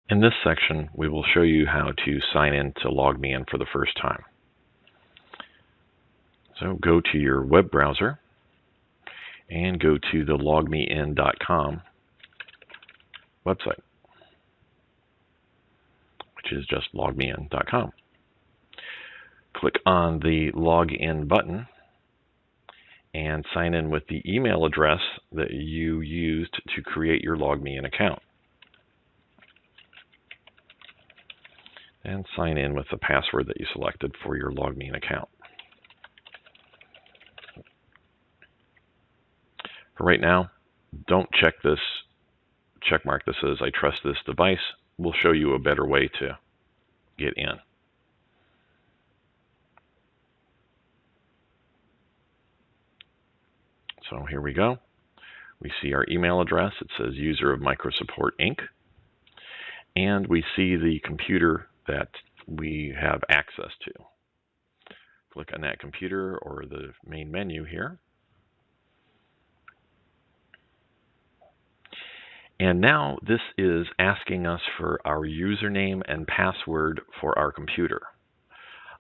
In this section, we will show you how to sign in to LogMeIn for the first time. So go to your web browser and go to the LogMeIn.com website, which is just LogMeIn.com. Click on the Login button and sign in with the email address that you used to create your LogMeIn account. And sign in with the password that you selected for your LogMeIn account. For right now, don't check this checkmark that says I trust this device. We'll show you a better way to get in. So here we go. We see our email address. It says user of Microsupport Inc. And we see the computer that we have access to. Click on that computer or the main menu here. And now this is asking us for our username and password for our computer.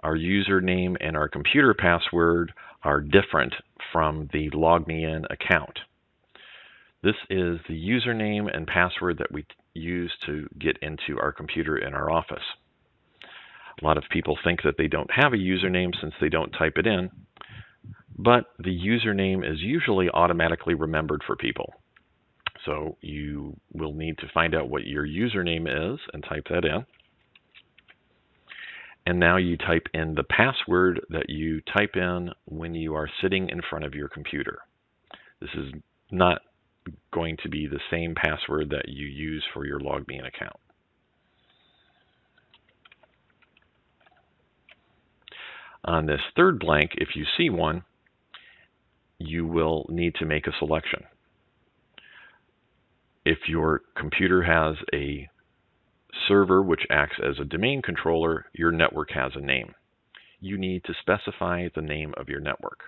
Our username and our computer password are different from the LogMeIn account. This is the username and password that we use to get into our computer in our office. A lot of people think that they don't have a username since they don't type it in, but the username is usually automatically remembered for people. So you will need to find out what your username is and type that in. And now you type in the password that you type in when you are sitting in front of your computer. This is not going to be the same password that you use for your LogMeIn account. On this third blank, if you see one, you will need to make a selection. If your computer has a server which acts as a domain controller, your network has a name. You need to specify the name of your network.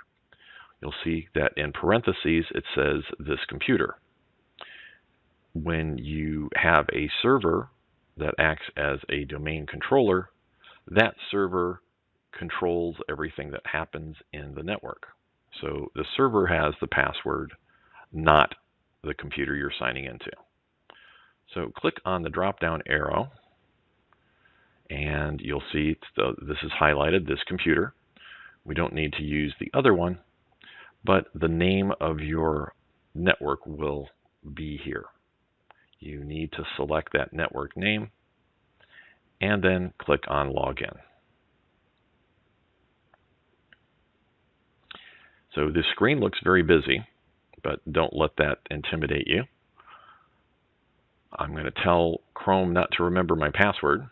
You'll see that in parentheses it says this computer. When you have a server that acts as a domain controller, that server controls everything that happens in the network. So the server has the password, not the computer you're signing into. So click on the drop-down arrow and you'll see this is highlighted, this computer. We don't need to use the other one, but the name of your network will be here. You need to select that network name and then click on Login. So this screen looks very busy, but don't let that intimidate you. I'm going to tell Chrome not to remember my password.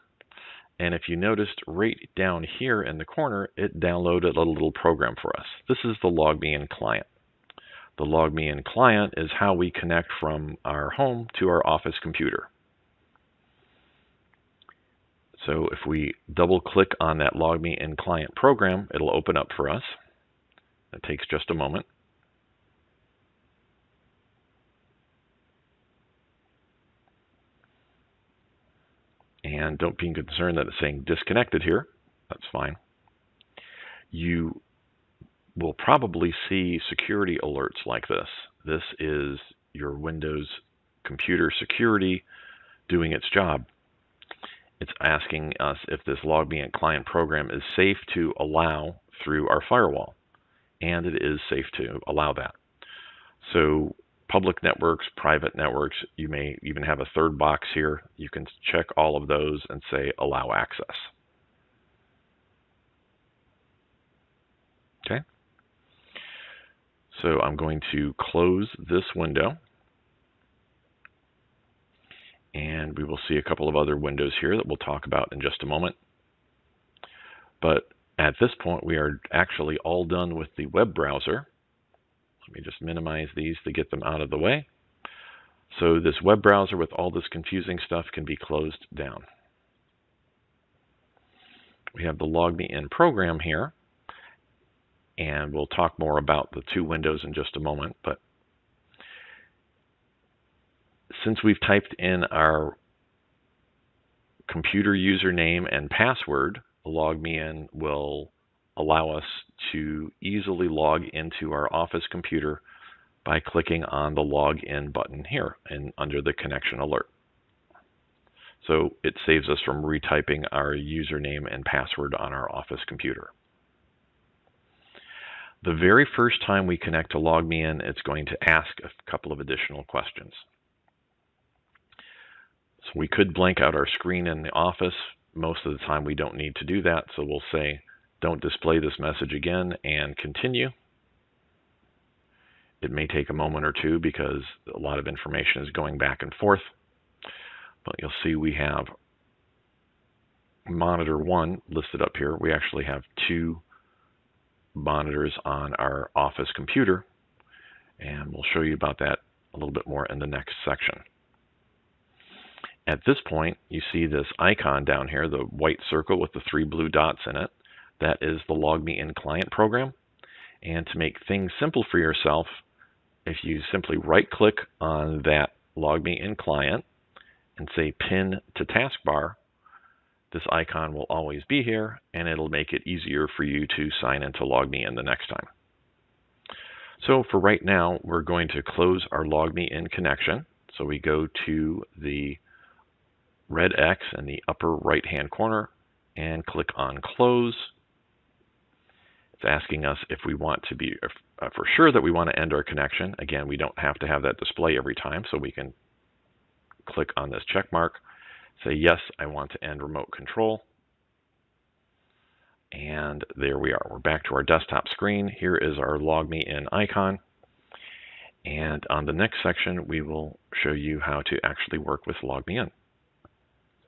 And if you noticed right down here in the corner, it downloaded a little program for us. This is the LogMeIn client. The LogMeIn client is how we connect from our home to our office computer. So if we double click on that LogMeIn client program, it'll open up for us. It takes just a moment. And don't be concerned that it's saying disconnected here. That's fine. You will probably see security alerts like this. This is your Windows computer security doing its job. It's asking us if this LogMeIn client program is safe to allow through our firewall. And it is safe to allow that. So public networks, private networks, you may even have a third box here. You can check all of those and say allow access. Okay. So I'm going to close this window. And we will see a couple of other windows here that we'll talk about in just a moment. But at this point, we are actually all done with the web browser. Let me just minimize these to get them out of the way. So this web browser with all this confusing stuff can be closed down. We have the LogMeIn program here, and we'll talk more about the two windows in just a moment. But since we've typed in our computer username and password, LogMeIn will allow us to easily log into our Office computer by clicking on the Login button here and under the connection alert. So it saves us from retyping our username and password on our Office computer. The very first time we connect to LogMeIn, it's going to ask a couple of additional questions. So we could blank out our screen in the Office. Most of the time we don't need to do that, so we'll say, don't display this message again, and continue. It may take a moment or two because a lot of information is going back and forth. But you'll see we have monitor 1 listed up here. We actually have 2 monitors on our Office computer, and we'll show you about that a little bit more in the next section. At this point, you see this icon down here, the white circle with the 3 blue dots in it. That is the LogMeIn client program. And to make things simple for yourself, if you simply right-click on that LogMeIn client and say Pin to Taskbar, this icon will always be here, and it'll make it easier for you to sign into LogMeIn the next time. So for right now, we're going to close our LogMeIn connection. So we go to the red X in the upper right-hand corner and click on Close. It's asking us if we want to be for sure that we want to end our connection. Again, we don't have to have that display every time, so we can click on this check mark, say yes, I want to end remote control, and there we are. We're back to our desktop screen. Here is our LogMeIn icon, and on the next section we will show you how to actually work with LogMeIn.